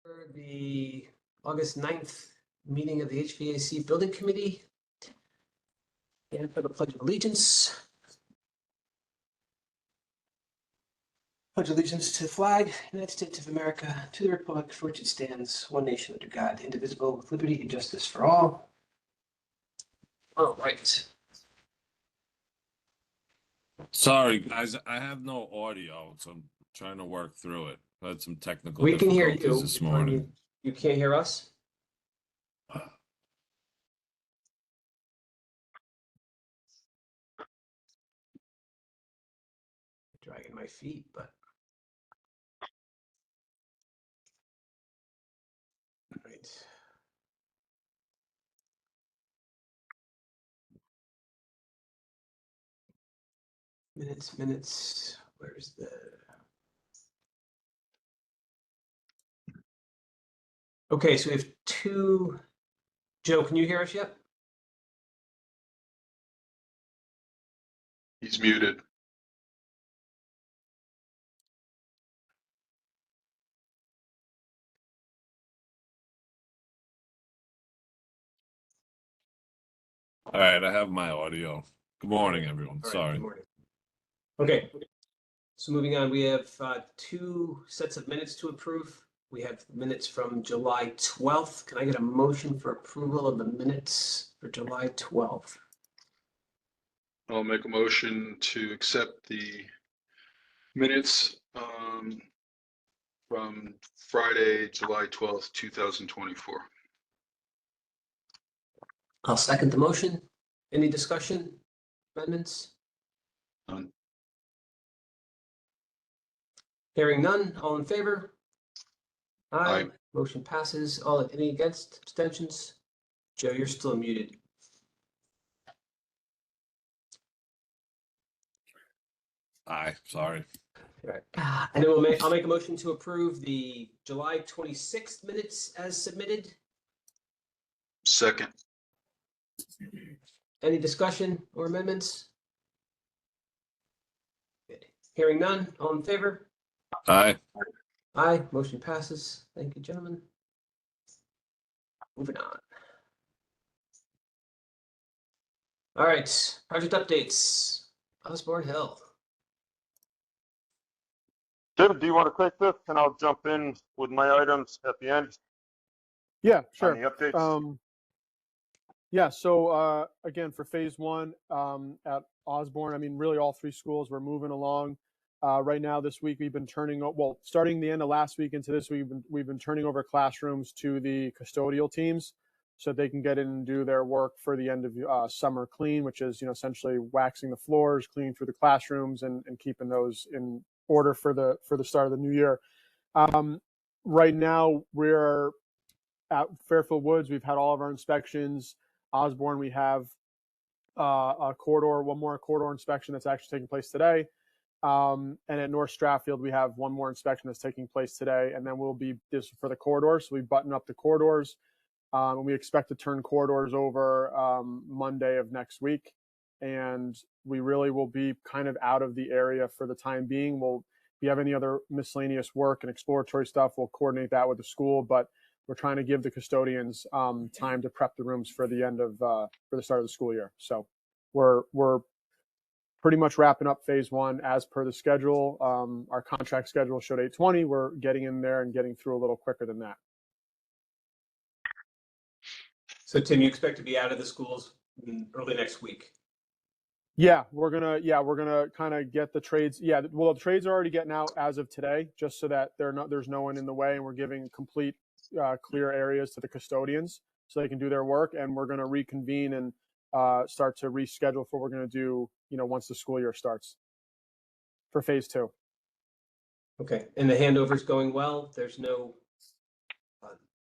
For the August 9th meeting of the HVAC Building Committee. And for the Pledge of Allegiance. Pledge allegiance to the flag, United States of America, to the republic for which it stands, one nation under God, indivisible, with liberty and justice for all. All right. Sorry, guys, I have no audio, so I'm trying to work through it. I had some technical We can hear difficulties you. this morning. You can't hear us? Dragging my feet, but. All right. Minutes. Where's the? Okay, so we have two. Joe, can you hear us yet? He's muted. All right, I have my audio. Good morning, everyone. All right, Sorry. good morning. Okay, so moving on, we have two sets of minutes to approve. We have minutes from July 12th. Can I get a motion for approval of the minutes for July 12th? I'll make a motion to accept the minutes from Friday, July 12th, 2024. I'll second the motion. Any discussion, amendments? None. Hearing none, all in favor? Aye. Aye. Motion passes. All, any against, abstentions? Joe, you're still muted. Aye, sorry. All right. And then I'll make a motion to approve the July 26th minutes as submitted. Second. Any discussion or amendments? Good. Hearing none, all in favor? Aye. Aye, motion passes. Thank you, gentlemen. Moving on. All right, project updates. Osborne Hill. Jim, do you want to take this and I'll jump in with my items at the end? Yeah, sure. On the updates? Yeah, so again, for phase one at Osborne, I mean, really all three schools were moving along. Right now, this week, we've been starting the end of last week into this week, we've been turning over classrooms to the custodial teams so they can get in and do their work for the end of summer clean, which is, essentially waxing the floors, cleaning through the classrooms and keeping those in order for the start of the new year. Right now, we're at Fairfield Woods. We've had all of our inspections. Osborne, we have one more corridor inspection that's actually taking place today. And at North Stratfield, we have one more inspection that's taking place today. And then we'll be this for the corridors. So we button up the corridors. And we expect to turn corridors over Monday of next week. And we really will be kind of out of the area for the time being. If you have any other miscellaneous work and exploratory stuff, we'll coordinate that with the school. But we're trying to give the custodians time to prep the rooms for the end of for the start of the school year. So we're pretty much wrapping up phase one as per the schedule. Our contract schedule showed 8:20. We're getting in there and getting through a little quicker than that. So Tim, you expect to be out of the schools early next week? Yeah, we're gonna kind of get the trades. Yeah, well, the trades are already getting out as of today, just so that there's no one in the way, and we're giving complete clear areas to the custodians so they can do their work. And we're going to reconvene and start to reschedule for what we're going to do, once the school year starts for phase two. Okay, and the handover's going well? There's no.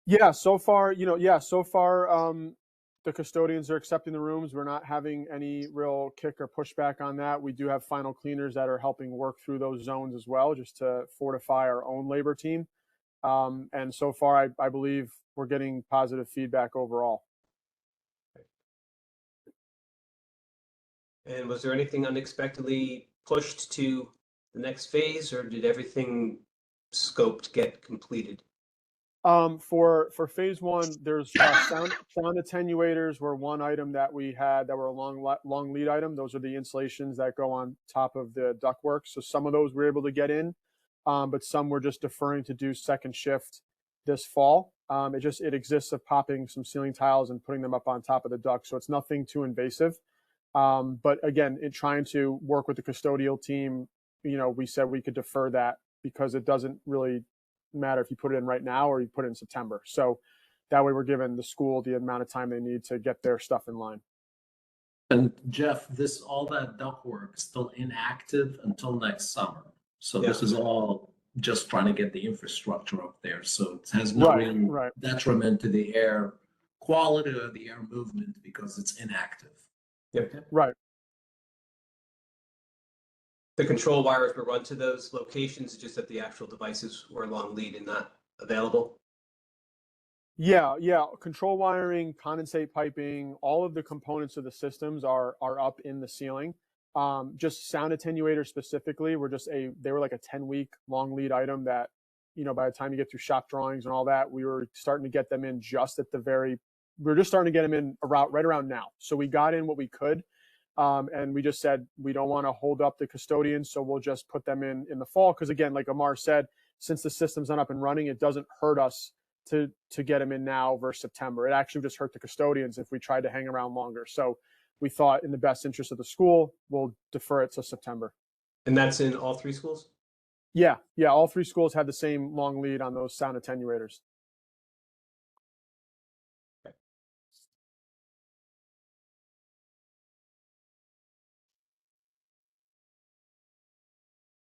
Yeah, so far, the custodians are accepting the rooms. We're not having any real kick or pushback on that. We do have final cleaners that are helping work through those zones as well, just to fortify our own labor team. And so far, I believe we're getting positive feedback overall. And was there anything unexpectedly pushed to the next phase, or did everything scoped get completed? For phase one, there's sound attenuators were one item that we had that were a long lead item. Those are the insulations that go on top of the ductwork. So some of those we're able to get in, but some we're just deferring to do second shift this fall. It exists of popping some ceiling tiles and putting them up on top of the duct. So it's nothing too invasive. But again, in trying to work with the custodial team, we said we could defer that because it doesn't really matter if you put it in right now or you put it in September. So that way we're giving the school the amount of time they need to get their stuff in line. And Jeff, all that ductwork is still inactive until next summer. So Yeah. this is all just trying to get the infrastructure up there. So it has no real Right. detriment to the air quality or the air movement because it's inactive. Yep. Right. The control wires were run to those locations, just that the actual devices were long lead and not available. Yeah. Control wiring, condensate piping, all of the components of the systems are up in the ceiling. Just sound attenuators specifically they were like a 10-week long lead item that, by the time you get through shop drawings and all that, we were starting to get them in we were just starting to get them in right around now. So we got in what we could. And we just said, we don't want to hold up the custodians. So we'll just put them in the fall. Cause again, like Amar said, since the system's not up and running, it doesn't hurt us to get them in now versus September. It actually just hurt the custodians if we tried to hang around longer. So we thought in the best interest of the school, we'll defer it to September. And that's in all three schools? Yeah. All three schools had the same long lead on those sound attenuators.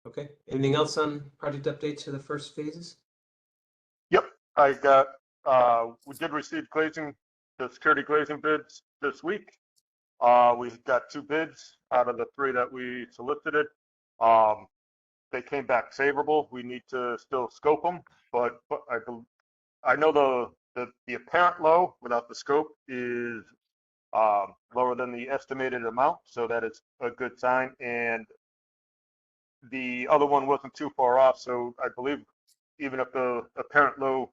Okay. Anything else on project updates for the first phases? Yep, we did receive the security glazing bids this week. We've got 2 bids out of the 3 that we solicited. They came back favorable. We need to still scope them, but I know the apparent low without the scope is lower than the estimated amount, so that is a good sign. And the other one wasn't too far off, so I believe even if the apparent low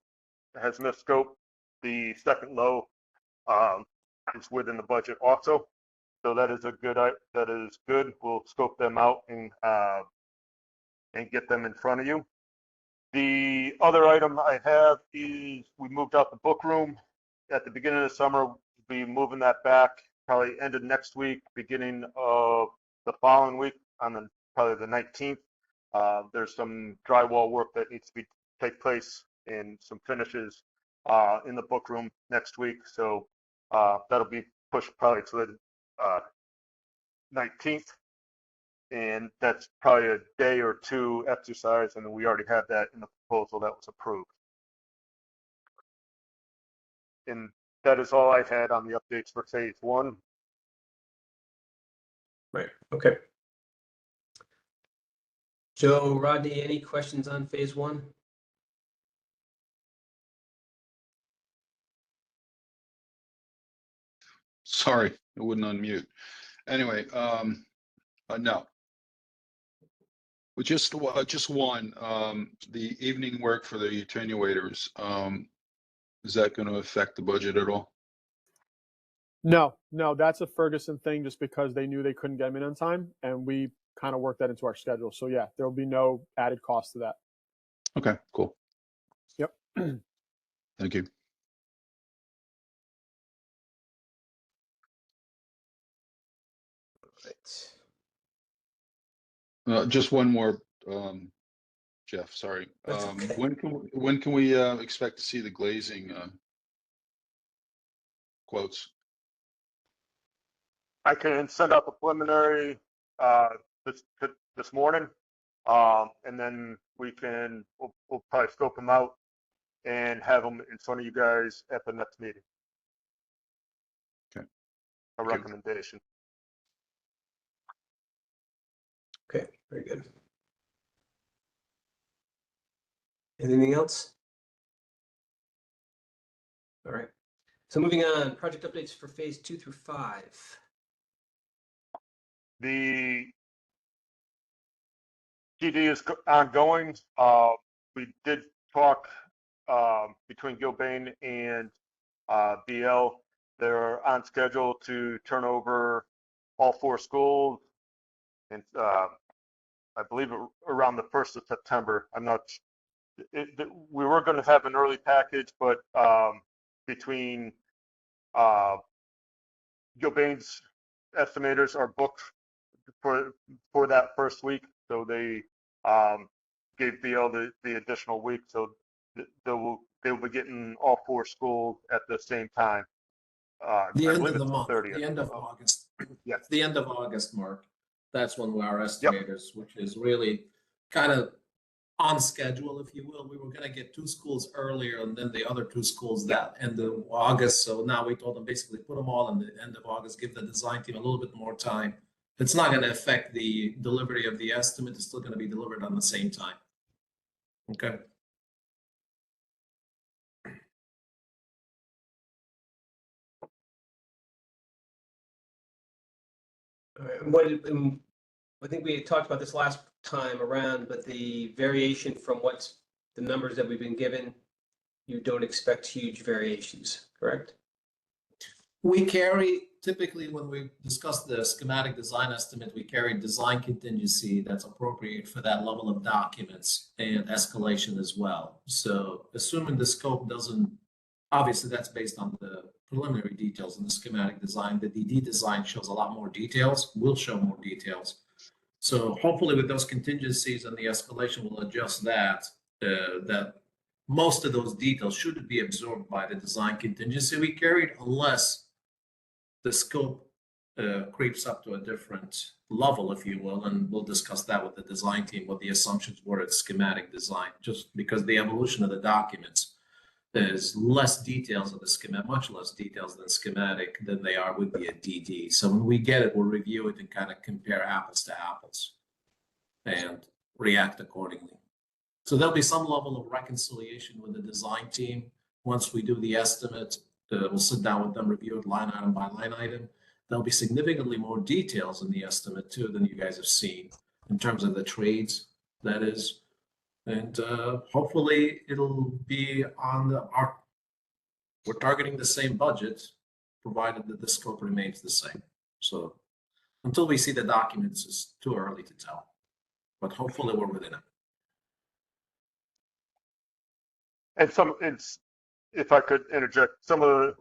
has missed scope, the second low is within the budget also. So that is good. We'll scope them out and get them in front of you. The other item I have is we moved out the book room at the beginning of the summer. We'll be moving that back probably end of next week, beginning of the following week on probably the 19th. There's some drywall work that needs to take place and some finishes in the book room next week. So that'll be pushed probably to the 19th. And that's probably a day or 2 exercise, and we already have that in the proposal that was approved. And that is all I've had on the updates for phase 1. Right. Okay. Joe, Rodney, any questions on phase 1? Sorry, I wouldn't unmute. Anyway, no. Well, just one, the evening work for the attenuators, is that going to affect the budget at all? No, that's a Ferguson thing just because they knew they couldn't get them in on time, and we kind of worked that into our schedule. So yeah, there will be no added cost to that. Okay, cool. Yep. Thank you. Right. Just one more, Jeff, sorry. That's okay. When can we expect to see the glazing quotes? I can send out the preliminary this morning, and then we'll probably scope them out and have them in front of you guys at the next meeting. Okay. A recommendation. Okay, very good. Anything else? All right. So moving on, project updates for phase 2 through 5. The GD is ongoing. We did talk between Gilbane and BL. They're on schedule to turn over all 4 schools, and I believe around the 1st of September. I'm not. We were going to have an early package, but between Gilbane's estimators are booked for that first week, so they gave BL the additional week, so they'll be getting all 4 schools at the same time. The I end believe of the it's month, 30th. the end of August. Yes. The end of August, Mark. That's when our estimators, which is really kind of on schedule, if you will. We were going to get 2 schools earlier and then the other 2 schools that end of August. So now we told them basically put them all in the end of August, give the design team a little bit more time. It's not going to affect the delivery of the estimate. It's still going to be delivered on the same time. Okay. All right, I think we had talked about this last time around, but the variation from what's the numbers that we've been given, you don't expect huge variations, correct? We carry, typically when we discuss the schematic design estimate, we carry design contingency that's appropriate for that level of documents and escalation as well. So assuming the scope doesn't, obviously that's based on the preliminary details in the schematic design. The DD design shows a lot more details, will show more details. So hopefully with those contingencies and the escalation, we'll adjust that, that most of those details should be absorbed by the design contingency we carried, unless the scope creeps up to a different level, if you will, and we'll discuss that with the design team, what the assumptions were at schematic design, just because the evolution of the documents, there's less details of the schematic, much less details than schematic than they are with the DD. So when we get it, we'll review it and kind of compare apples to apples and react accordingly. So there'll be some level of reconciliation with the design team. Once we do the estimate, we'll sit down with them, review it line item by line item. There'll be significantly more details in the estimate too than you guys have seen in terms of the trades, that is. And hopefully it'll be on we're targeting the same budget, provided that the scope remains the same. So until we see the documents, it's too early to tell, but hopefully we're within it. And if I could interject, some of the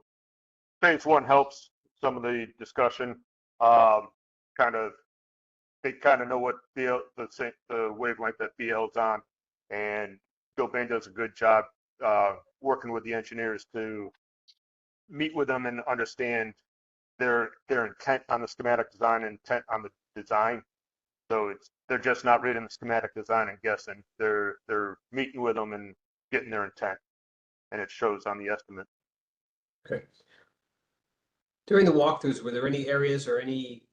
phase 1 helps some of the discussion. They kind of know what the wavelength that BL's on, and Gilbane does a good job working with the engineers to meet with them and understand their intent on the schematic design and intent on the design. So they're just not reading the schematic design and guessing. They're meeting with them and getting their intent, and it shows on the estimate. Okay. During the walkthroughs, were there any areas or any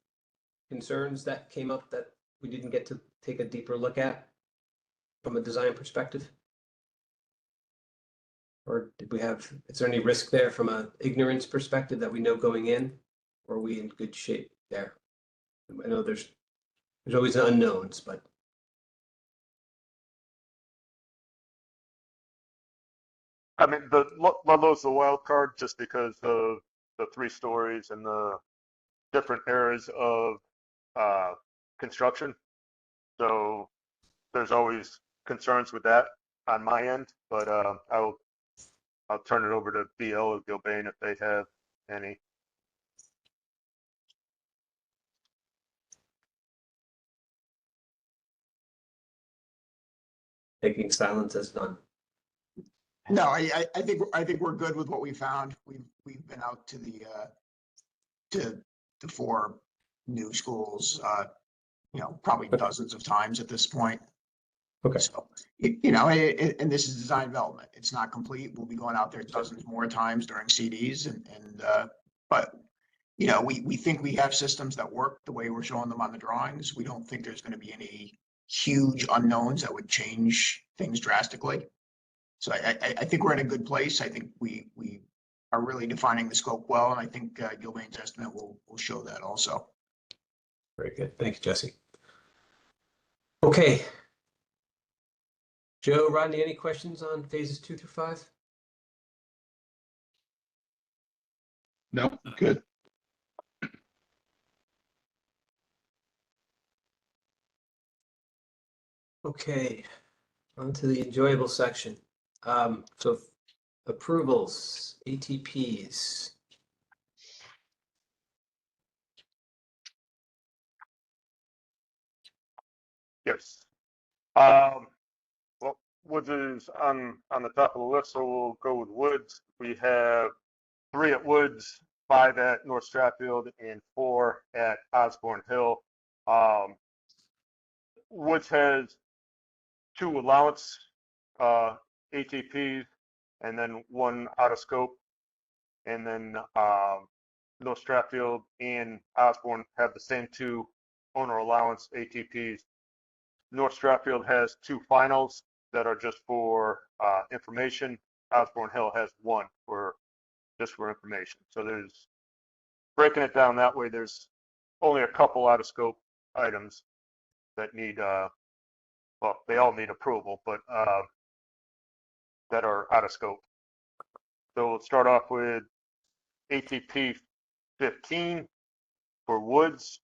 concerns that came up that we didn't get to take a deeper look at from a design perspective? Or is there any risk there from an ignorance perspective that we know going in, or are we in good shape there? I know there's always unknowns, but. I mean, Ludlow's the wild card just because of the 3 stories and the different areas of construction. So there's always concerns with that on my end, but I'll turn it over to BL or Gilbane if they have any. Taking silence as none. No, I think we're good with what we found. We've been out to the 4 new schools, probably dozens of times at this point. Okay. So, and this is design development. It's not complete. We'll be going out there dozens more times during CDs but we think we have systems that work the way we're showing them on the drawings. We don't think there's going to be any huge unknowns that would change things drastically. So I think we're in a good place. I think we are really defining the scope well, and I think Gilbane's estimate will show that also. Very good. Thank you, Jesse. Okay. Joe, Rodney, any questions on phases 2 through 5? No, good. Okay, on to the enjoyable section. So approvals, ATPs. Yes. Well, Woods is on the top of the list, so we'll go with Woods. We have 3 at Woods, 5 at North Stratfield, and 4 at Osborne Hill. Woods has 2 allowance ATPs and then 1 out of scope. And then North Stratfield and Osborne have the same 2 owner allowance ATPs. North Stratfield has 2 finals that are just for information. Osborne Hill has 1 for just for information. So there's breaking it down that way. There's only a couple out of scope items that need well, they all need approval, but that are out of scope. So we'll start off with ATP 15 for Woods.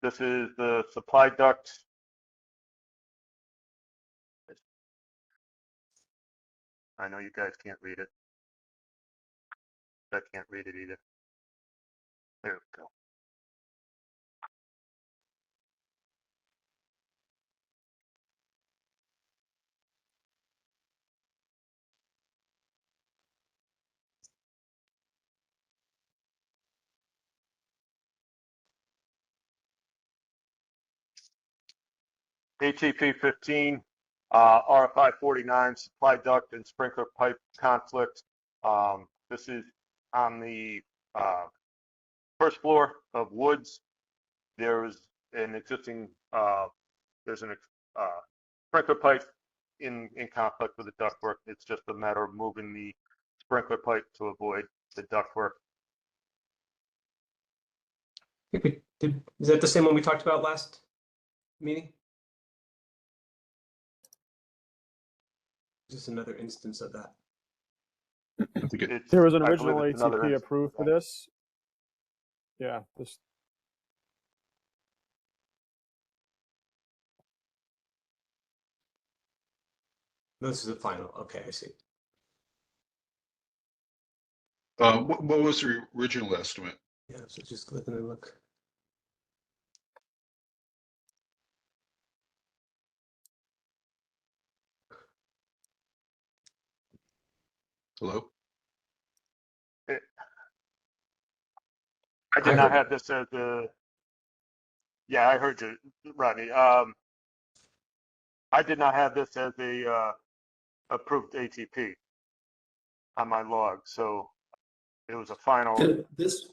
This is the supply duct. I know you guys can't read it. I can't read it either. There we go. ATP 15, RFI 49, supply duct and sprinkler pipe conflict. This is on the first floor of Woods. There's an existing, there's an sprinkler pipe in conflict with the ductwork. It's just a matter of moving the sprinkler pipe to avoid the ductwork. I think we did. Is that the same one we talked about last meeting? Just another instance of that. I think it, It's, There was an I believe original it's another ATP instance approved for of that. this. Yeah, this, This is the final. Okay, I see. what was the original estimate? Yeah, so just let me look. Hello? I did I not heard have this as a, yeah, I heard you, Rodney. I did not have this as a approved ATP on my log, so it was a final. This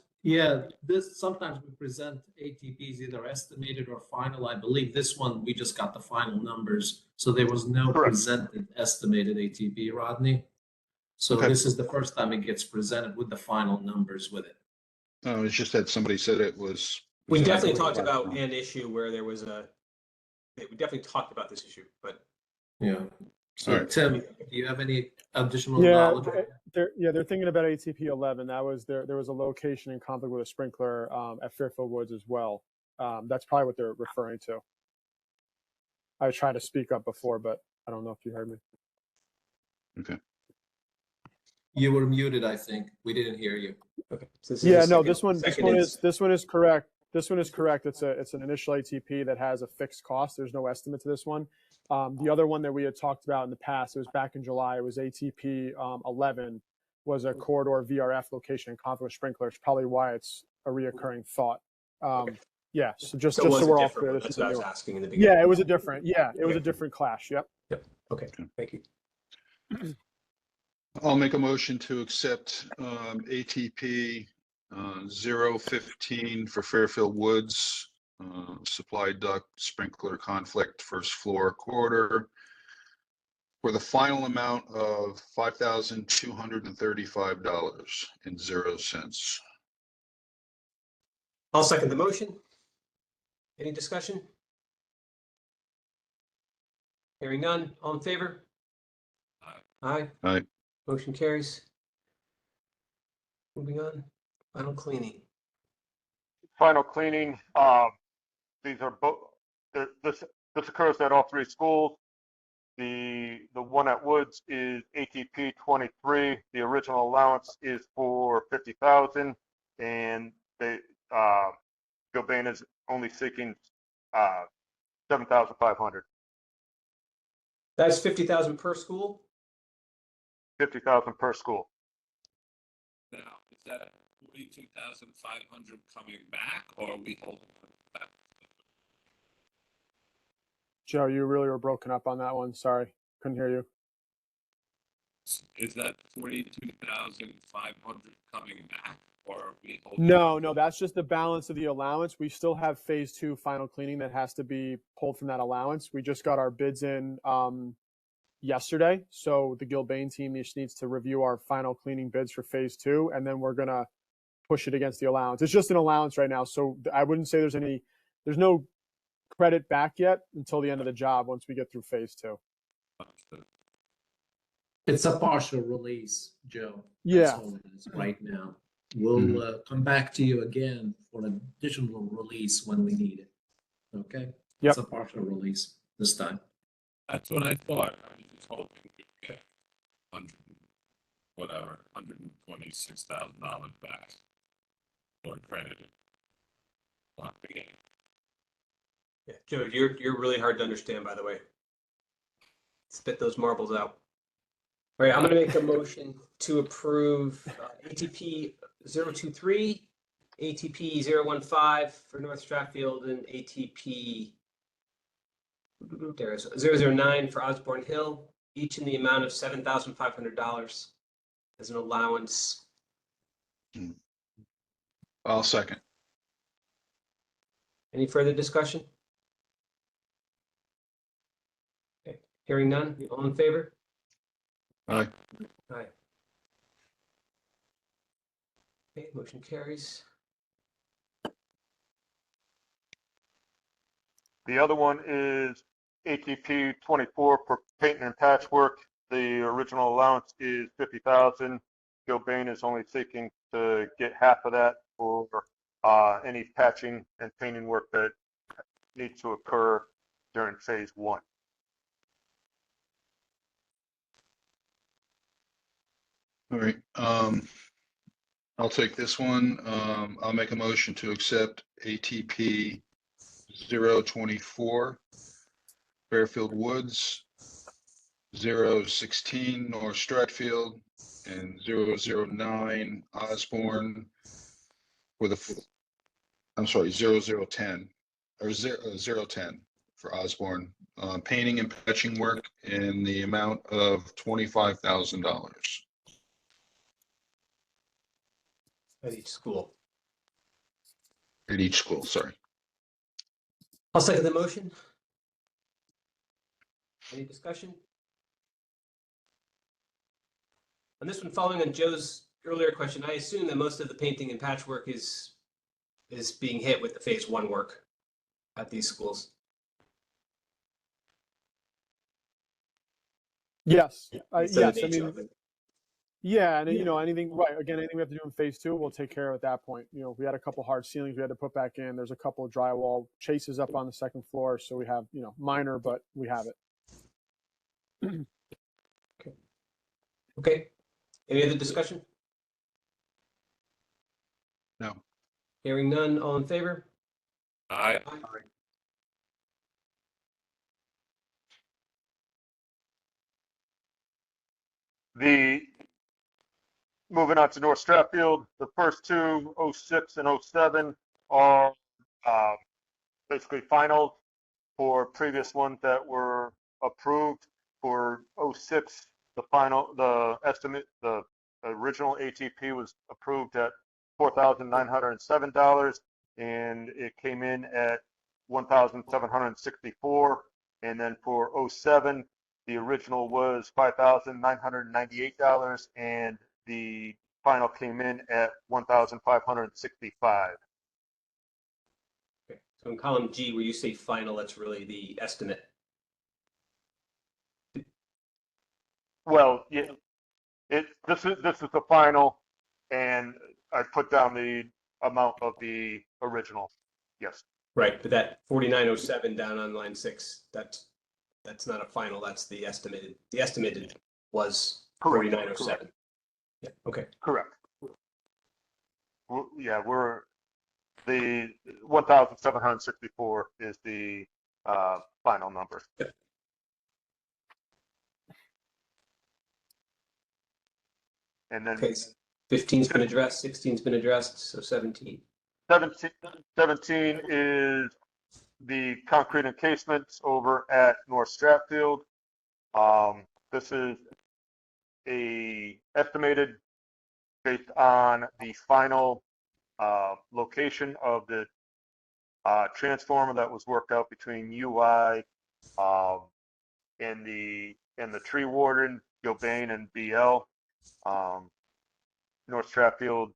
sometimes we present ATPs either estimated or final. I believe this one, we just got the final numbers. So there was no Correct. presented estimated ATP, Rodney. So Okay. this is the first time it gets presented with the final numbers with it. It's just that somebody said it was. We was definitely on- talked about an issue where there was we definitely talked about this issue, but Yeah. So All right. Tim, do you have any additional yeah, knowledge? they're thinking about ATP 11. That was there was a location in conflict with a sprinkler at Fairfield Woods as well. That's probably what they're referring to. I was trying to speak up before, but I don't know if you heard me. Okay. You were muted, I think. We didn't hear you. okay. So this is Yeah, the no, second- this one is correct. This one is correct. It's an initial ATP that has a fixed cost. There's no estimate to this one. The other one that we had talked about in the past, it was back in July. It was ATP 11, was a corridor VRF location in conflict with sprinklers. Probably why it's a reoccurring thought. Yeah, so just So it was so a we're all different clear, one. this That's is what a I new was one. asking in the beginning. Yeah, it was a different. Yeah, it was Okay. a different clash. Yep. Okay, thank you. I'll make a motion to accept ATP 015 for Fairfield Woods, supply duct sprinkler conflict first floor corridor for the final amount of $5,235.00. I'll second the motion. Any discussion? Hearing none, all in favor? Aye. Aye. Aye. Motion carries. Moving on, final cleaning. Final cleaning, these are both, this occurs at all three schools. The one at Woods is ATP 23. The original allowance is for 50,000, and they Gilbane is only seeking 7,500. That's 50,000 per school? 50,000 per school. Now, is that 42,500 coming back, or are we holding it back? Joe, you really were broken up on that one. Sorry, couldn't hear you. Is that 42,500 coming back, or are we holding? No, that's just the balance of the allowance. We still have phase 2 final cleaning that has to be pulled from that allowance. We just got our bids in yesterday. So the Gilbane team just needs to review our final cleaning bids for phase 2, and then we're going to push it against the allowance. It's just an allowance right now. So I wouldn't say there's no credit back yet until the end of the job once we get through phase 2. It's a partial release, Joe. Yeah. That's all it is right now. We'll come back to you again for an additional release when we need it. Okay? Yep. It's a partial release this time. That's what I thought. I was just hoping we'd get $126,000 back or credited. Yeah, Joe, you're really hard to understand, by the way. Spit those marbles out. All right, I'm going to make a motion to approve ATP 023, ATP 015 for North Stratfield, and ATP 009 for Osborne Hill, each in the amount of $7,500 as an allowance. I'll second. Any further discussion? Okay. Hearing none, all in favor? Aye. Aye. Okay, motion carries. The other one is ATP 24 for painting and patchwork. The original allowance is 50,000. Gilbane is only seeking to get half of that for any patching and painting work that needs to occur during phase 1. All right. I'll take this one. I'll make a motion to accept ATP 024 Fairfield Woods, 016 North Stratfield, and 009 Osborne for I'm sorry, 0010 or 010 for Osborne, painting and patching work in the amount of $25,000 At each school. at each school. Sorry. I'll second the motion. Any discussion? On this one, following on Joe's earlier question, I assume that most of the painting and patchwork is being hit with the phase 1 work at these schools. Yes. That's the Yes. I nature mean, of it. yeah. And, Yeah. anything we have to do in phase 2, we'll take care of at that point. We had a couple hard ceilings we had to put back in. There's a couple of drywall chases up on the second floor. So we have, minor, but we have it. Okay. Any other discussion? No. Hearing none, all in favor? Aye. Moving on to North Stratfield, the first two, 06 and 07, are basically finals for previous ones that were approved. For 06, the original ATP was approved at $4,907, and it came in at $1,764. And then for 07, the original was $5,998, and the final came in at $1,565. Okay. So in column G, where you say final, that's really the estimate. Well, yeah, this is the final, and I put down the amount of the original. Yes, Right, but that 4907 down on line 6, that's not a final, that's the estimated. The estimated was Correct, 4907. Yeah, okay. correct. Yeah, we're the 1,764 is the final number. And then Okay, 15's been addressed, 16's been addressed, so 17. 17 is the concrete encasements over at North Stratfield. This is a estimated based on the final location of the transformer that was worked out between UI and the tree warden, Gilbane and BL. North Stratfield,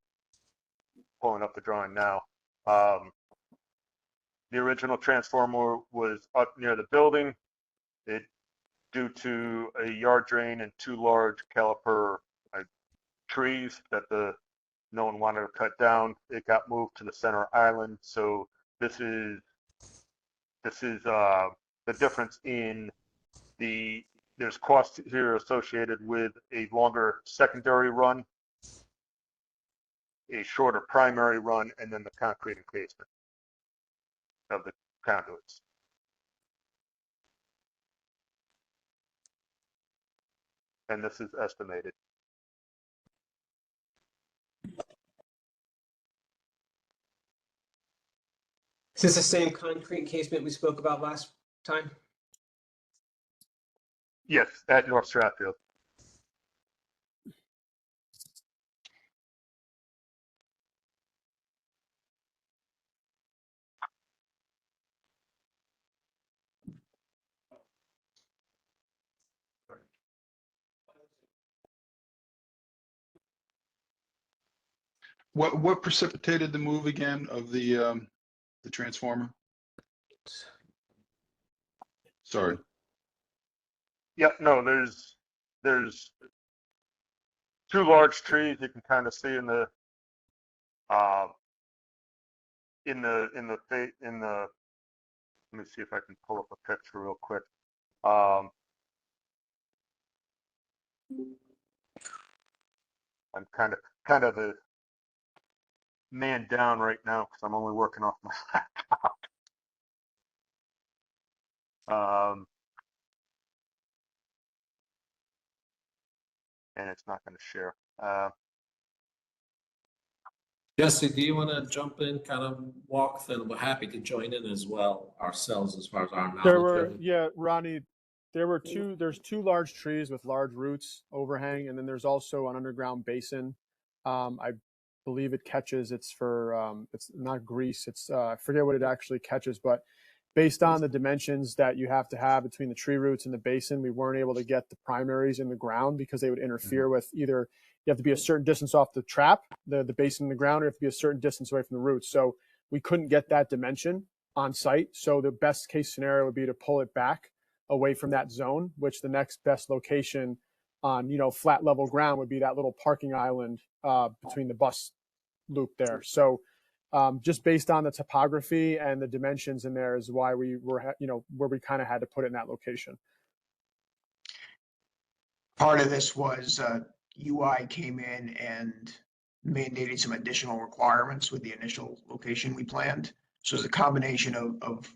pulling up the drawing now. The original transformer was up near the building. It, due to a yard drain and 2 large caliper trees that no one wanted to cut down, it got moved to the center island. So this is the difference in there's costs here associated with a longer secondary run, a shorter primary run, and then the concrete encasement of the conduits. And this is estimated. Is this the same concrete encasement we spoke about last time? Yes, at North Stratfield. What precipitated the move again of the transformer? Sorry. Yep, no, there's 2 large trees you can kind of see in the let me see if I can pull up a picture real quick. I'm kind of the man down right now because I'm only working off my laptop. And it's not going to share. Jesse, do you want to jump in, kind of walk? Then we're happy to join in as well ourselves as far as our knowledge. There were, of it. yeah, Ronnie, there's 2 large trees with large roots overhang, and then there's also an underground basin. I believe it catches, it's not grease, I forget what it actually catches, but based on the dimensions that you have to have between the tree roots and the basin, we weren't able to get the primaries in the ground because they would interfere with either you have to be a certain distance off the trap, the basin in the ground, or you have to be a certain distance away from the roots. So we couldn't get that dimension on site. So the best case scenario would be to pull it back away from that zone, which the next best location on, flat level ground would be that little parking island between the bus loop there. So just based on the topography and the dimensions in there is why we were, where we kind of had to put it in that location. Part of this was UI came in and mandated some additional requirements with the initial location we planned. So it's a combination of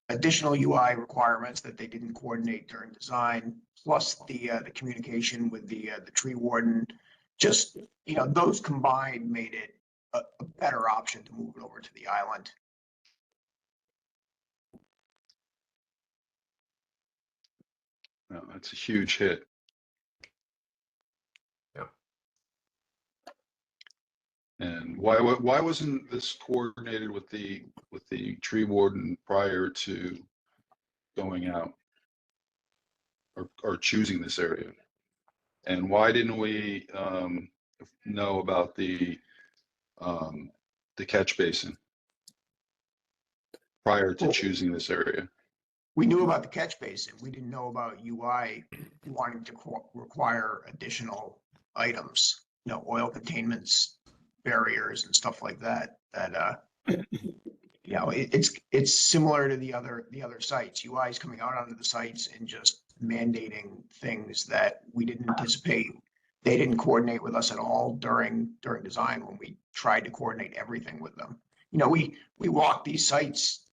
additional UI requirements that they didn't coordinate during design, plus the communication with the tree warden. Just, those combined made it a better option to move it over to the island. No, that's a huge hit. And why wasn't this coordinated with the tree warden prior to going out or choosing this area? And why didn't we know about the catch basin prior to choosing this area? We knew about the catch basin. We didn't know about UI wanting to require additional items, you know, oil containments, barriers and stuff like that, you know, it's similar to the other sites. UI is coming out onto the sites and just mandating things that we didn't anticipate. They didn't coordinate with us at all during design when we tried to coordinate everything with them. You know, we walked these sites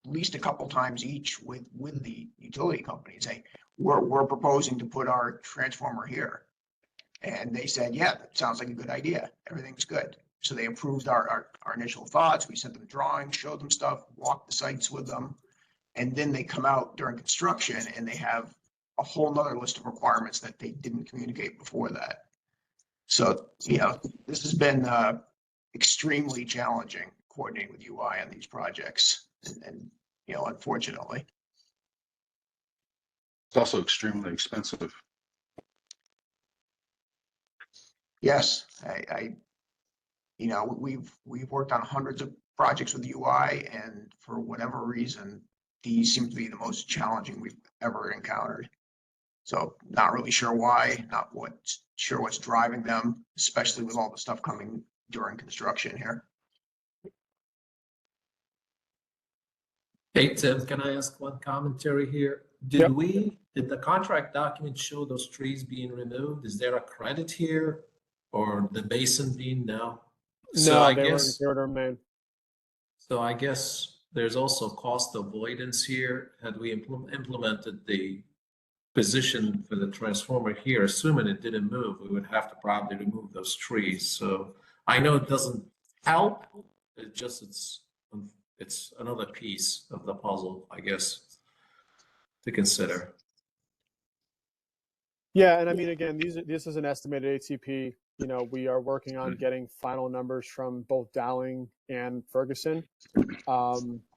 at least a couple times each with the utility company and say, we're proposing to put our transformer here. And they said, yeah, that sounds like a good idea. Everything's good. So they approved our initial thoughts. We sent them drawings, showed them stuff, walked the sites with them. And then they come out during construction and they have a whole nother list of requirements that they didn't communicate before that. So, you know, this has been extremely challenging coordinating with UI on these projects. And you know, unfortunately. It's also extremely expensive. Yes, you know, we've worked on hundreds of projects with UI, and for whatever reason, these seem to be the most challenging we've ever encountered. So not really sure why, sure what's driving them, especially with all the stuff coming during construction here. Hey, Tim, can I ask one commentary here? Yep. Did the contract document show those trees being removed? Is there a credit here or the basin being no? So No, I they were guess, here to remain. so I guess there's also cost avoidance here. Had we implemented the position for the transformer here, assuming it didn't move, we would have to probably remove those trees. So I know it doesn't help. It's another piece of the puzzle, I guess, to consider. Yeah, and I mean, again, this is an estimated ATP. You know, we are working on getting final numbers from both Dowling and Ferguson.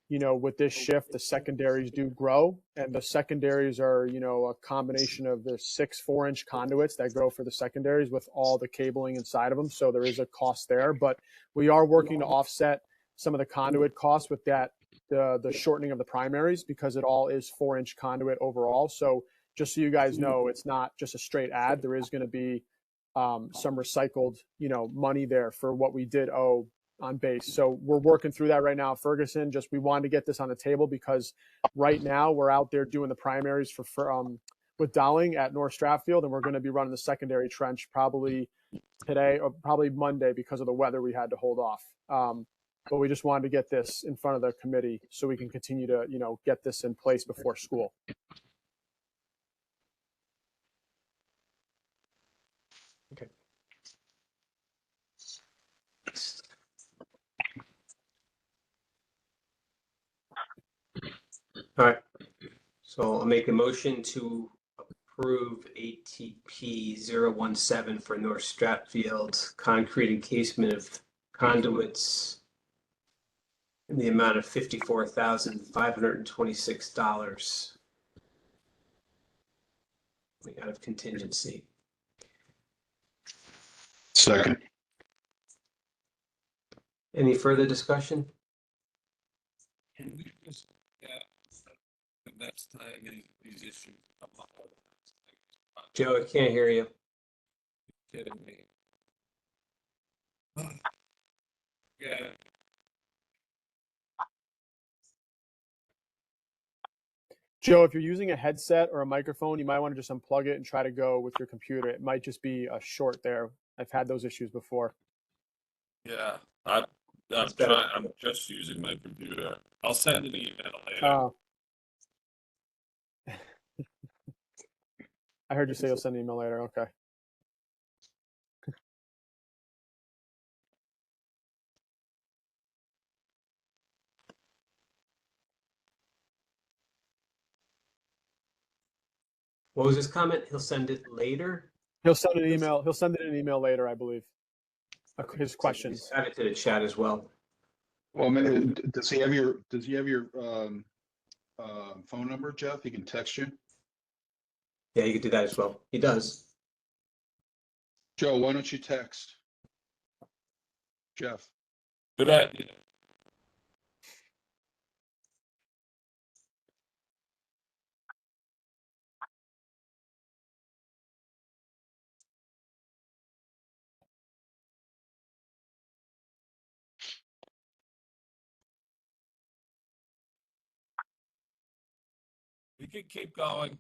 You know, with this shift, the secondaries do grow, and the secondaries are, you know, a combination of the 6 4-inch conduits that go for the secondaries with all the cabling inside of them. So there is a cost there, but we are working to offset some of the conduit costs with that, the shortening of the primaries, because it all is 4-inch conduit overall. So just so you guys know, it's not just a straight add. There is going to be some recycled, you know, money there for what we did owe on base. So we're working through that right now. Ferguson, just we wanted to get this on the table because right now we're out there doing the primaries for with Dowling at North Stratfield, and we're going to be running the secondary trench probably today or probably Monday because of the weather. We had to hold off. But we just wanted to get this in front of the committee so we can continue to, you know, get this in place before school. Okay. All right. So I'll make a motion to approve ATP 017 for North Stratfield concrete encasement of conduits in the amount of $54,526 out of contingency. Second. Any further discussion? Can we just, the next time these issues come up? Joe, I can't hear you. Kidding me? Yeah. Joe, if you're using a headset or a microphone, you might want to just unplug it and try to go with your computer. It might just be a short there. I've had those issues before. Yeah, I'm trying. I'm just using my computer. I'll send an email later. I heard you say you'll send an email later. Okay. What was his comment? He'll send it later? He'll send an email. He'll send it an email later, I believe. His questions. Add it to the chat as well. Well, does he have your phone number, Jeff? He can text you. Yeah, you could do that as well. He does. Joe, why don't you text Jeff? Good idea. You can keep going.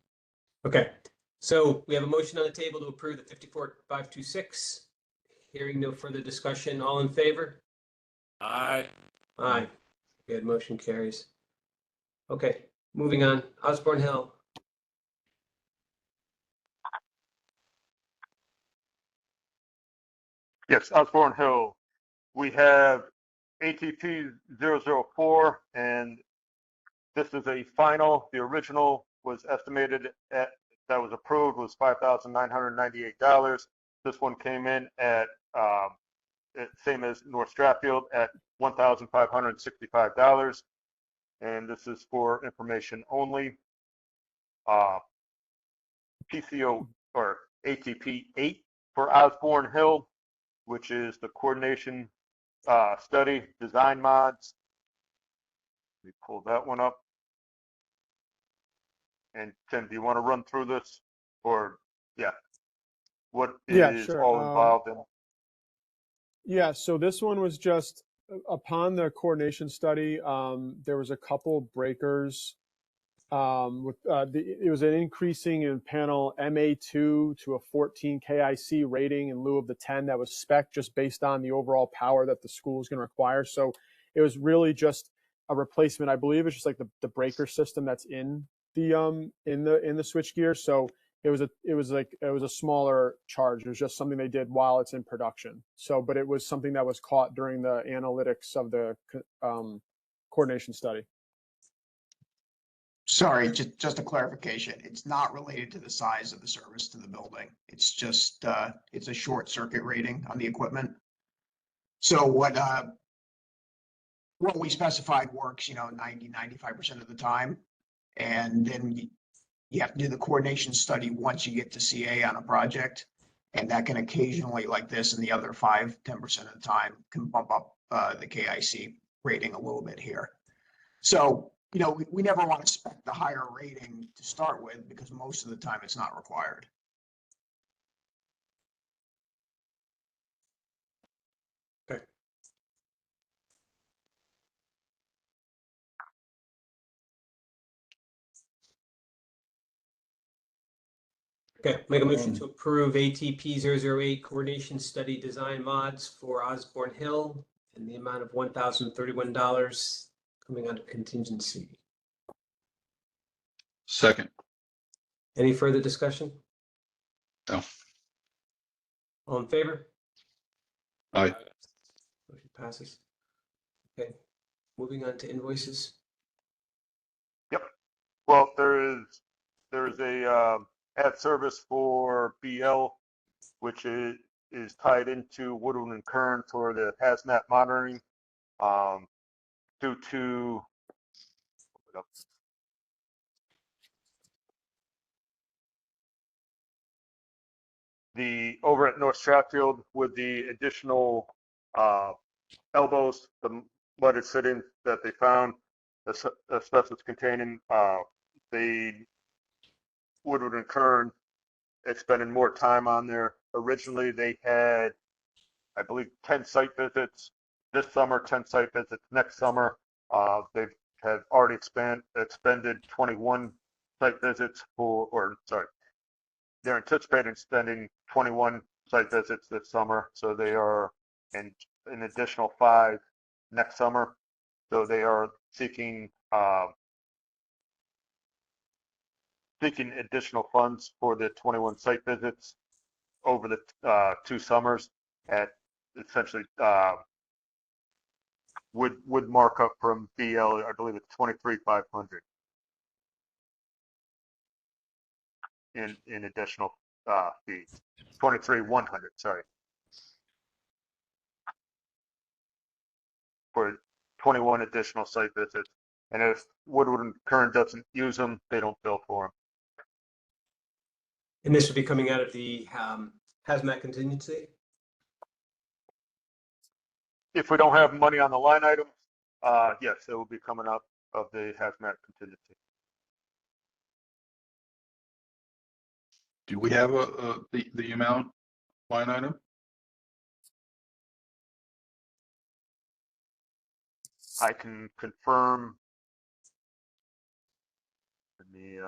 Okay, so we have a motion on the table to approve the 54,526. Hearing no further discussion, all in favor? Aye. Aye. Good, motion carries. Okay, moving on, Osborne Hill. Yes, Osborne Hill. We have ATP 004, and this is a final. The original was estimated at, that was approved, was $5,998. This one came in at, same as North Stratfield, at $1,565. And this is for information only. PCO or ATP 8 for Osborne Hill, which is the coordination study, design mods. We pulled that one up. And Tim, do you want to run through this? Or, yeah, what Yeah, is sure. all involved in? Yeah, so this one was just upon the coordination study, there was a couple breakers. It was an increasing in panel MA2 to a 14 KIC rating in lieu of the 10 that was spec just based on the overall power that the school is going to require. So it was really just a replacement. I believe it's just like the breaker system that's in the switchgear. So it was a smaller charge. It was just something they did while it's in production. So, but it was something that was caught during the analytics of the coordination study. Sorry, just a clarification. It's not related to the size of the service to the building. It's just, it's a short circuit rating on the equipment. So what we specified works, 95% of the time. And then you have to do the coordination study once you get to CA on a project. And that can occasionally, like this and the other 10% of the time, can bump up the KIC rating a little bit here. So, we never want to spec the higher rating to start with because most of the time it's not required. Okay. Okay, make a motion to approve ATP 008 coordination study design mods for Osborne Hill in the amount of $1,031 coming out of contingency. Second. Any further discussion? No. All in favor? Aye. Motion passes. Okay, moving on to invoices. Well, there is a ad service for BL, which is tied into Woodward and Kern for the hazmat monitoring. Due to the over at North Stratfield with the additional elbows, the mudded fittings that they found, asbestos containing, the Woodward and Kern expended more time on there. Originally, they had, I believe, 10 site visits this summer, 10 site visits next summer. They have already expended 21 site visits they're anticipating spending 21 site visits this summer. So they are in an additional 5 next summer. So they are seeking additional funds for the 21 site visits over the 2 summers at essentially would markup from BL, I believe it's 23,500 in additional fees. 23,100, sorry, for 21 additional site visits. And if Woodward and Kern doesn't use them, they don't bill for them. And this would be coming out of the hazmat contingency? If we don't have money on the line item, yes, it will be coming up of the hazmat contingency. Do we have the amount line item? I can confirm. me,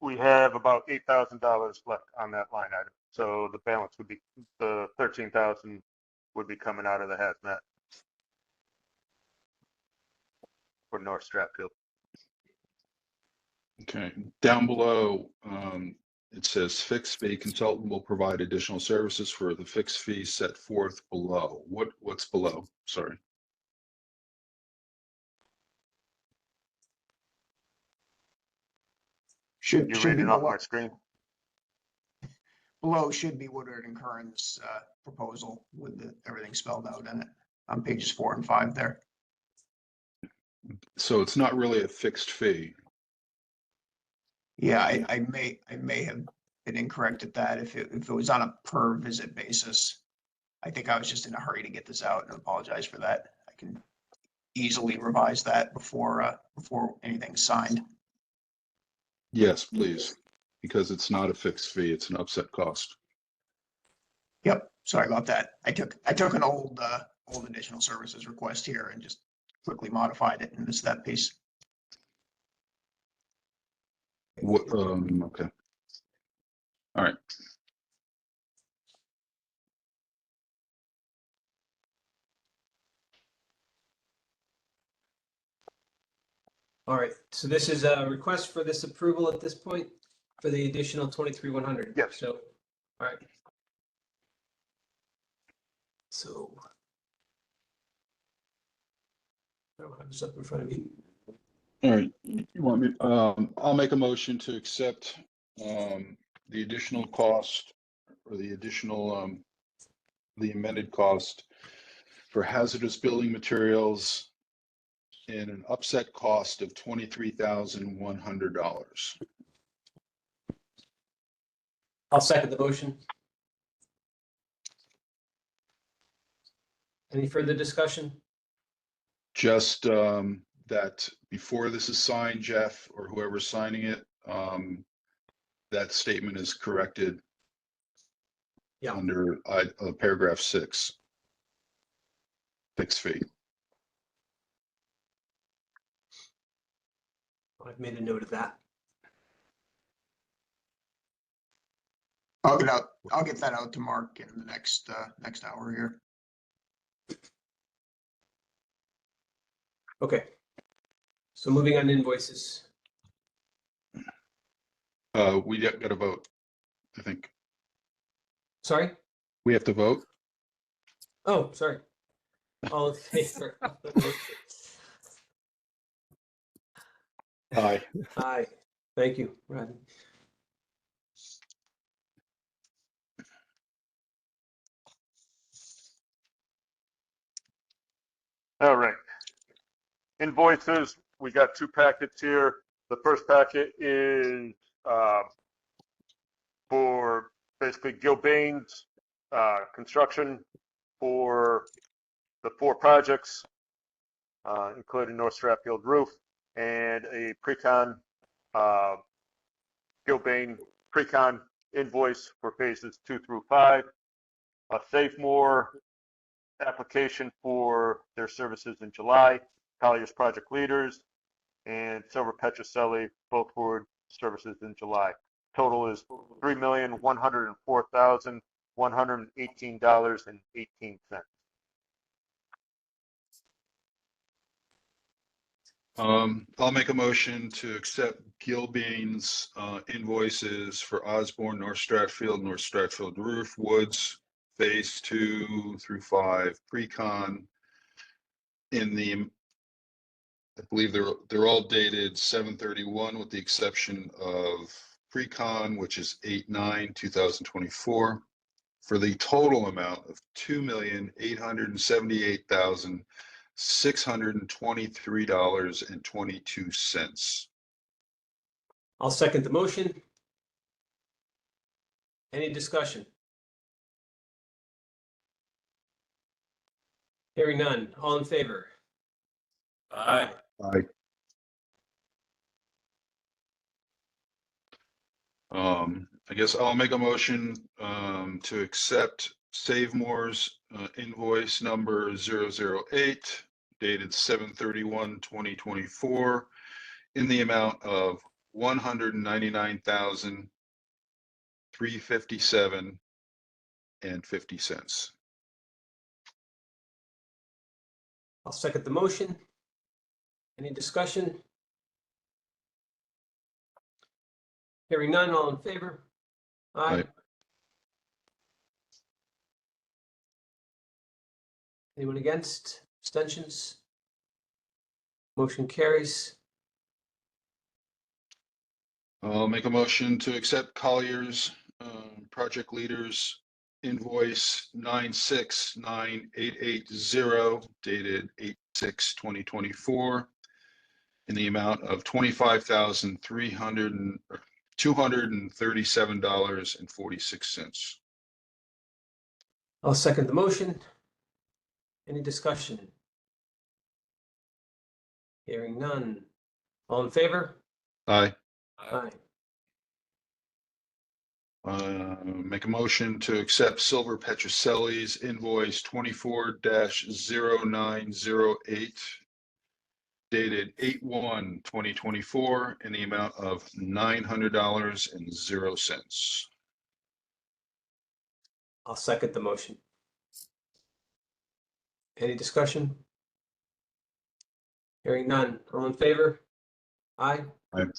we have about $8,000 left on that line item. So the balance would be, the 13,000 would be coming out of the hazmat for North Stratfield. Okay, down below, it says fixed fee consultant will provide additional services for the fixed fee set forth below. What's below? Sorry. Should You be reading off below, my screen? below should be Woodward and Kern's proposal with everything spelled out in it on pages 4 and 5 there. So it's not really a fixed fee. Yeah, I may have been incorrect at that. If it was on a per visit basis, I think I was just in a hurry to get this out and apologize for that. I can easily revise that before anything's signed. Yes, please, because it's not a fixed fee, it's an upset cost. Yep, sorry about that. I took an old additional services request here and just quickly modified it and missed that piece. What, okay. All right, All right, so this is a request for this approval at this point for the additional 23,100. Yes. So, all right. So. I don't have this up in front of me. all right. You want me, I'll make a motion to accept, the additional cost or the additional, the amended cost for hazardous building materials in an upset cost of $23,100. I'll second the motion. Any further discussion? Just that before this is signed, Jeff, or whoever's signing it, that statement is corrected Yeah. under paragraph 6. Fixed fee. I've made a note of that. I'll get that out to Mark in the next hour here. Okay. So moving on to invoices. We got to vote, I think. Sorry? We have to vote? Oh, sorry. All in favor of the motion? Aye. Aye. Thank you, Rodney. All right. Invoices, we got 2 packets here. The first packet is for basically Gilbane's construction for the 4 projects, including North Stratfield roof, and a pre-con, Gilbane pre-con invoice for phases 2 through 5. A Save More application for their services in July, Collier's project leaders, and Silver Petrocelli, both for services in July. Total is $3,104,118.18. I'll make a motion to accept Gilbane's invoices for Osborne, North Stratfield roof, Woods, phase 2 through 5, pre-con in the, I believe they're all dated 7/31 with the exception of pre-con, which is 8/9/2024, for the total amount of $2,878,623.22. I'll second the motion. Any discussion? Hearing none. All in favor? Aye. Aye. I guess I'll make a motion to accept Save More's invoice number 008 dated 7/31/2024 in the amount of $199,357.50. I'll second the motion. Any discussion? Hearing none. All in favor? Aye. Aye. Anyone against? Abstentions? Motion carries. I'll make a motion to accept Collier's project leaders invoice 96980 dated 8/6/2024 in the amount of $237.46. I'll second the motion. Any discussion? Hearing none. All in favor? Aye. Aye. Make a motion to accept Silver Petroselli's invoice 24-0908 dated 8/1/2024 in the amount of $900.00. I'll second the motion. Any discussion? Hearing none. All in favor? Aye. Aye.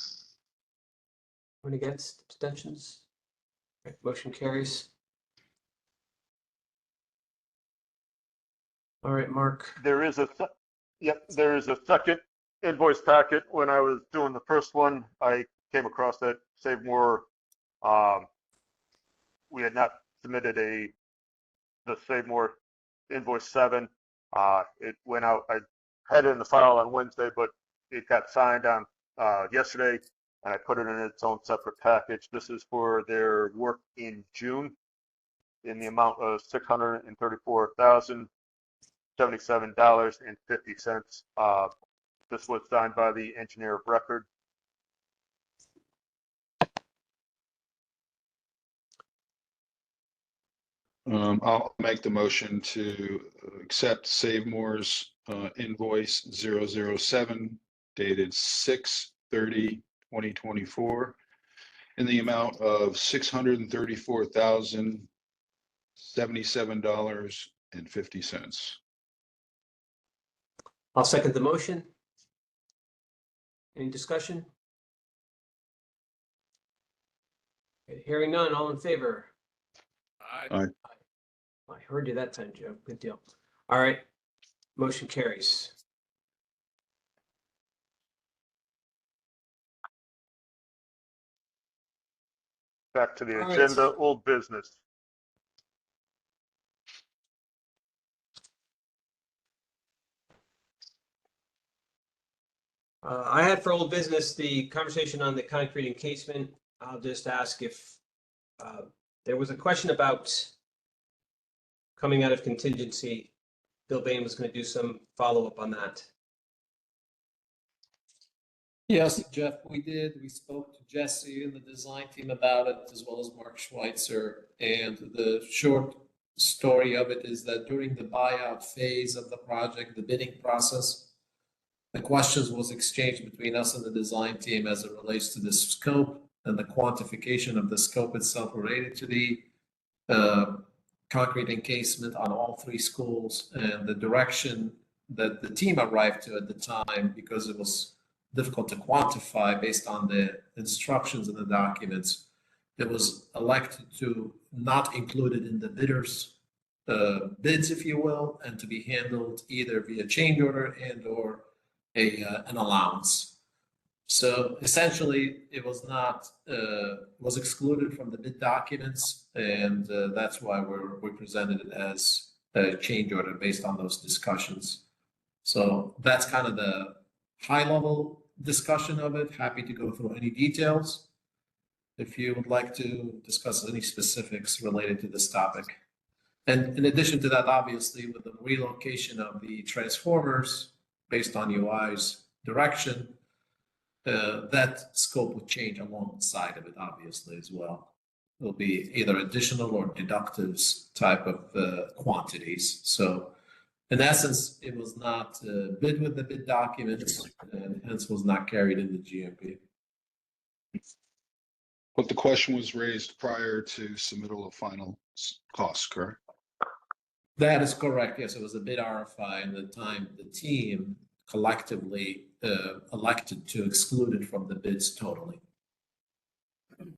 Anyone against? Abstentions? Right, motion carries. All right, Mark. There is a second invoice packet. When I was doing the first one, I came across that Save More. We had not submitted the Save More invoice 7. It went out. I had it in the file on Wednesday, but it got signed on yesterday, and I put it in its own separate package. This is for their work in June in the amount of $634,077.50. This was signed by the engineer of record. I'll make the motion to accept Save More's invoice 007 dated 6/30/2024 in the amount of $634,077.50. I'll second the motion. Any discussion? Okay, hearing none. All in favor? Aye. I heard you that time, Joe. Good deal. All right. Motion carries. Back to the All right. agenda, old business. I had for old business the conversation on the concrete encasement. I'll just ask if there was a question about coming out of contingency. Bill Bain was going to do some follow-up on that. Yes, Jeff, we did. We spoke to Jesse and the design team about it, as well as Mark Schweitzer. And the short story of it is that during the buyout phase of the project, the bidding process, the questions was exchanged between us and the design team as it relates to the scope and the quantification of the scope itself related to the concrete encasement on all 3 schools, and the direction that the team arrived to at the time, because it was difficult to quantify based on the instructions in the documents. It was elected to not include it in the bidders' bids, if you will, and to be handled either via change order and or an allowance. So essentially, it was not, was excluded from the bid documents, and that's why we presented it as a change order based on those discussions. So that's kind of the high-level discussion of it. Happy to go through any details if you would like to discuss any specifics related to this topic. And in addition to that, obviously, with the relocation of the transformers based on UI's direction, that scope would change alongside of it, obviously, as well. It'll be either additional or deductives type of quantities. So in essence, it was not bid with the bid documents, and hence was not carried in the GMP. But the question was raised prior to submittal of final costs, correct? That is correct. Yes, it was a bid RFI, and at the time the team collectively elected to exclude it from the bids totally.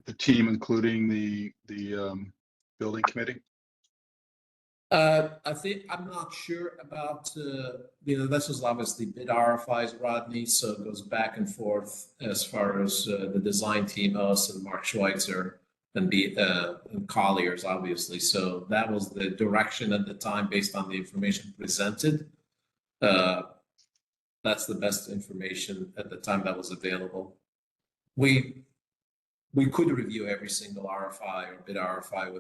The team, including the building committee? I think, I'm not sure about, this was obviously bid RFIs, Rodney, so it goes back and forth as far as the design team, us and Mark Schweitzer and Colliers, obviously. So that was the direction at the time based on the information presented. That's the best information at the time that was available. We could review every single RFI or bid RFI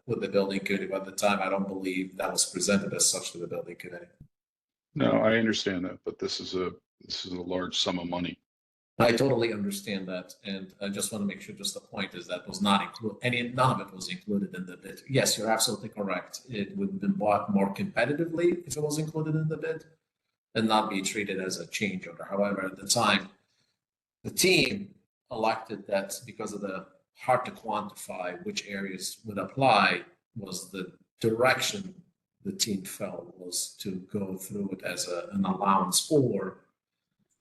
with the building committee, but at the time, I don't believe that was presented as such to the building committee. No, I understand that, but this is a large sum of money. I totally understand that, and I just want to make sure just the point is that was not included, none of it was included in the bid. Yes, you're absolutely correct. It would have been bought more competitively if it was included in the bid and not be treated as a change order. However, at the time, the team elected that because of the hard to quantify which areas would apply was the direction the team felt was to go through it as an allowance or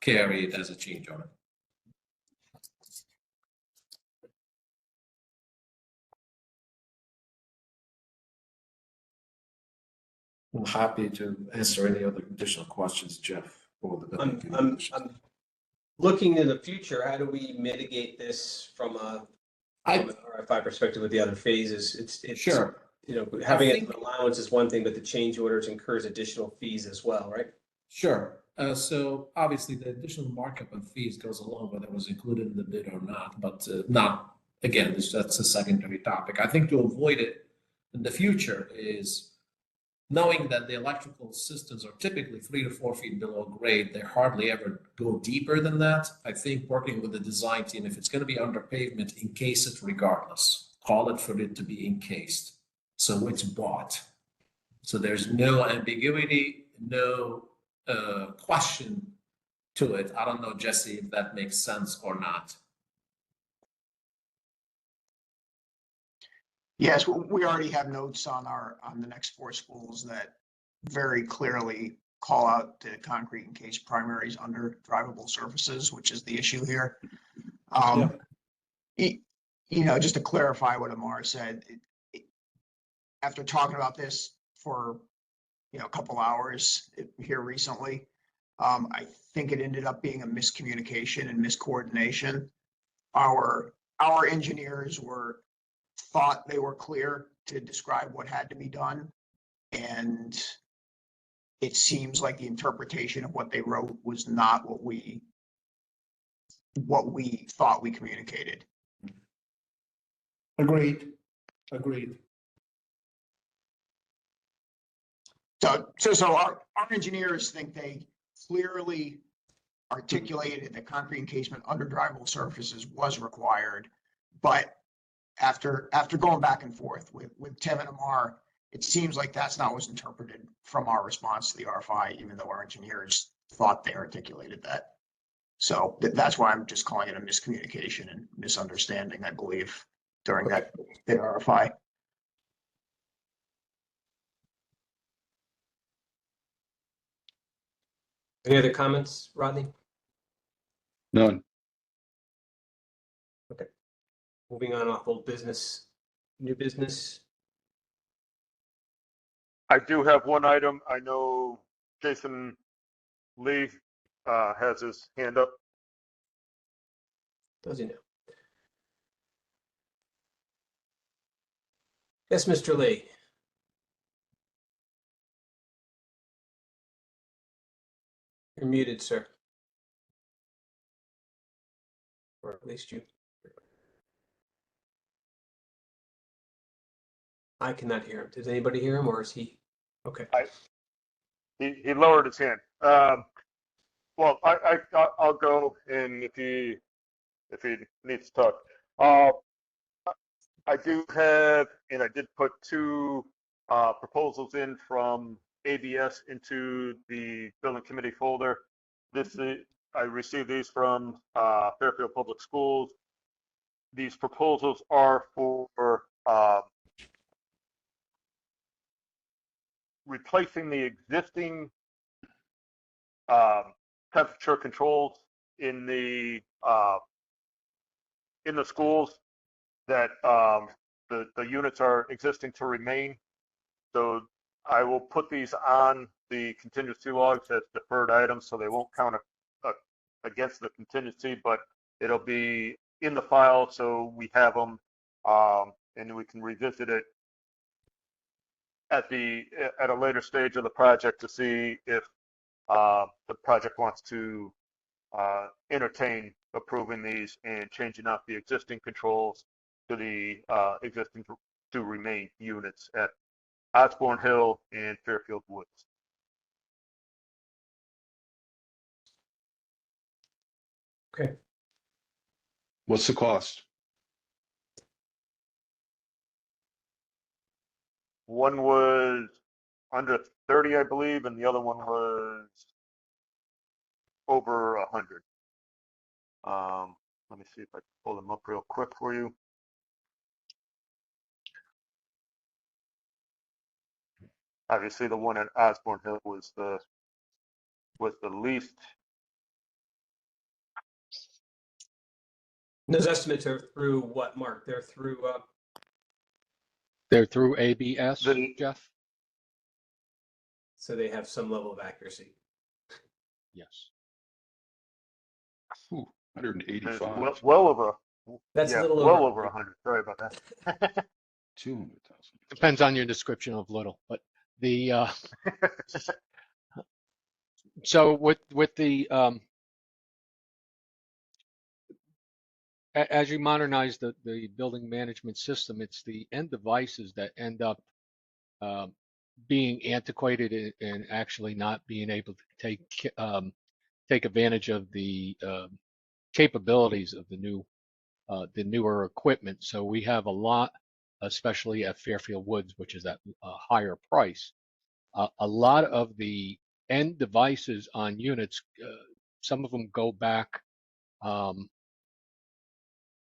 carry it as a change order. I'm happy to answer any other additional questions, Jeff, or the building committee. I'm looking in the future. How do we mitigate this from an RFI perspective with the other phases? It's Sure. Having an allowance is one thing, but the change orders incurs additional fees as well, right? Sure. So obviously the additional markup and fees goes along whether it was included in the bid or not, but not, again, that's a secondary topic. I think to avoid it in the future is knowing that the electrical systems are typically 3 to 4 feet below grade, they hardly ever go deeper than that. I think working with the design team, if it's going to be under pavement, encase it regardless. Call it for it to be encased. So it's bought. So there's no ambiguity, no question to it. I don't know, Jesse, if that makes sense or not. Yes, we already have notes on the next 4 schools that very clearly call out the concrete encased primaries under drivable surfaces, which is the issue here. Just to clarify what Amar said, after talking about this for a couple hours here recently, I think it ended up being a miscommunication and miscoordination. Our engineers thought they were clear to describe what had to be done, and it seems like the interpretation of what they wrote was not what we thought we communicated. Agreed. So our engineers think they clearly articulated that concrete encasement under drivable surfaces was required, but after going back and forth with Tim and Amar, it seems like that's not what's interpreted from our response to the RFI, even though our engineers thought they articulated that. So that's why I'm just calling it a miscommunication and misunderstanding, I believe, during the RFI. Any other comments, Rodney? None. Okay. Moving on off old business, new business. I do have one item. I know Jason Lee has his hand up. Does he now? Yes, Mr. Lee. You're muted, sir. Or at least you. I cannot hear him. Does anybody hear him, or is he? Okay. He lowered his hand. Well, I'll go, and if he needs to talk, I do have, and I did put two proposals in from ABS into the building committee folder. I received these from Fairfield Public Schools. These proposals are for replacing the existing temperature controls in the schools that the units are existing to remain. So I will put these on the contingency logs as deferred items, so they won't count against the contingency, but it'll be in the file, so we have them, and we can revisit it at a later stage of the project to see if the project wants to entertain approving these and changing out the existing controls to the existing to remain units at Osborne Hill and Fairfield Woods. Okay. What's the cost? One was under 30, I believe, and the other one was over 100. Let me see if I can pull them up real quick for you. Obviously, the one at Osborne Hill was the least. Those estimates are through what, Mark? They're through. They're through ABS, The- Jeff? So they have some level of accuracy. Yes. Ooh, 185. Well over. That's Yeah, a little well over. over 100. Sorry about that. 200,000. Depends on your description of little, but the, so with the, as you modernize the building management system, it's the end devices that end up being antiquated and actually not being able to take advantage of the capabilities of the newer equipment. So we have a lot, especially at Fairfield Woods, which is at a higher price. A lot of the end devices on units, some of them go back to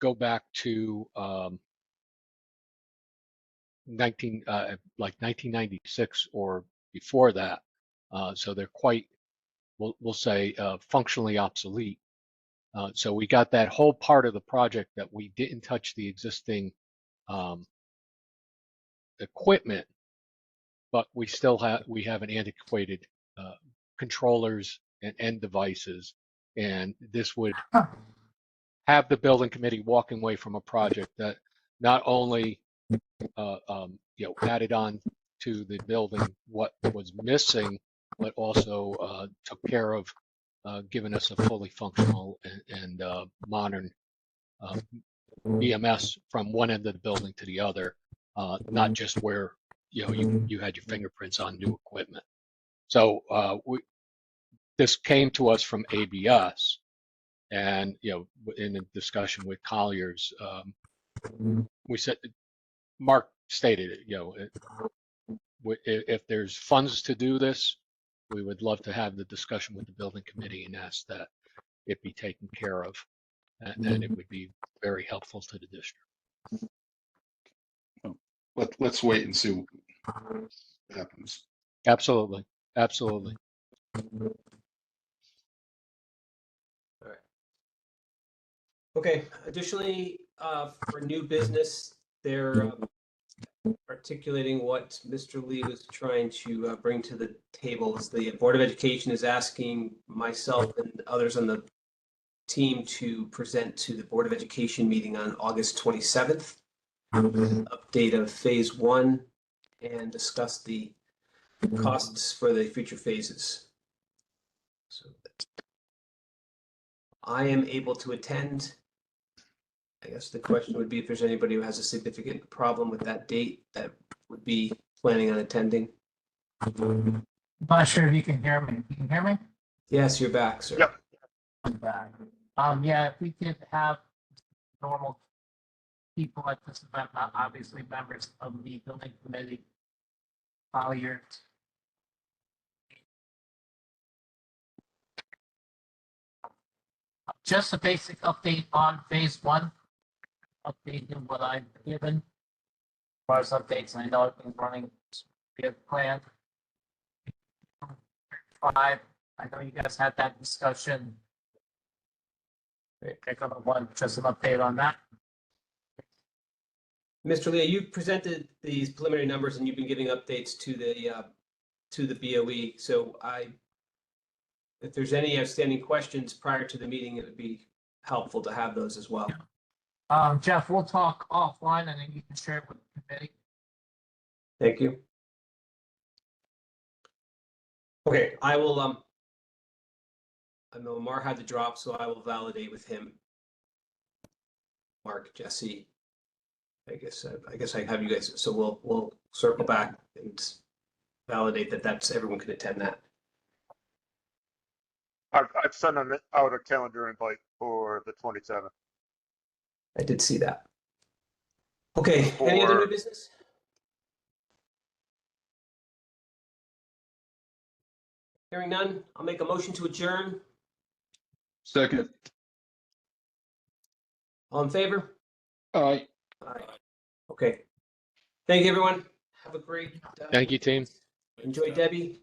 1996 or before that. So they're quite, we'll say, functionally obsolete. So we got that whole part of the project that we didn't touch the existing equipment, but we have an antiquated controllers and end devices, and this would have the building committee walking away from a project that not only added on to the building what was missing, but also took care of giving us a fully functional and modern BMS from one end of the building to the other, not just where you had your fingerprints on new equipment. So this came to us from ABS, and in a discussion with Colliers, we said, Mark stated it, if there's funds to do this, we would love to have the discussion with the building committee and ask that it be taken care of, and it would be very helpful to the district. Let's wait and see what happens. Absolutely, absolutely. All right. Okay. Additionally, for new business, they're articulating what Mr. Lee was trying to bring to the table. Is the Board of Education is asking myself and others on the team to present to the Board of Education meeting on August 27th. Update of phase 1 and discuss the costs for the future phases. So I am able to attend. I guess the question would be if there's anybody who has a significant problem with that date that would be planning on attending. I'm not sure if you can hear me. You can hear me? Yes, you're back, sir. Yep. I'm back. Yeah, if we could have normal people at this event, not obviously members of the building committee. File your. Just a basic update on phase 1. Updating what I've given. As far as updates, I know I've been running via plan. 5, I know you guys had that discussion. Pick up one, just an update on that. Mr. Leah, you presented these preliminary numbers and you've been giving updates to the BOE. So if there's any outstanding questions prior to the meeting, it would be helpful to have those as well. Jeff, we'll talk offline and then you can share it with the committee. Thank you. Okay, I will, I know Mar had to drop, so I will validate with him. Mark, Jesse. I guess I have you guys, so we'll circle back and validate that everyone can attend that. I've sent out a calendar invite for the 27th. I did see that. Okay, any other new business? Hearing none, I'll make a motion to adjourn. Second. All in favor? Aye. Aye. Okay. Thank you, everyone. Have a great. Thank you, team. Enjoy Debbie.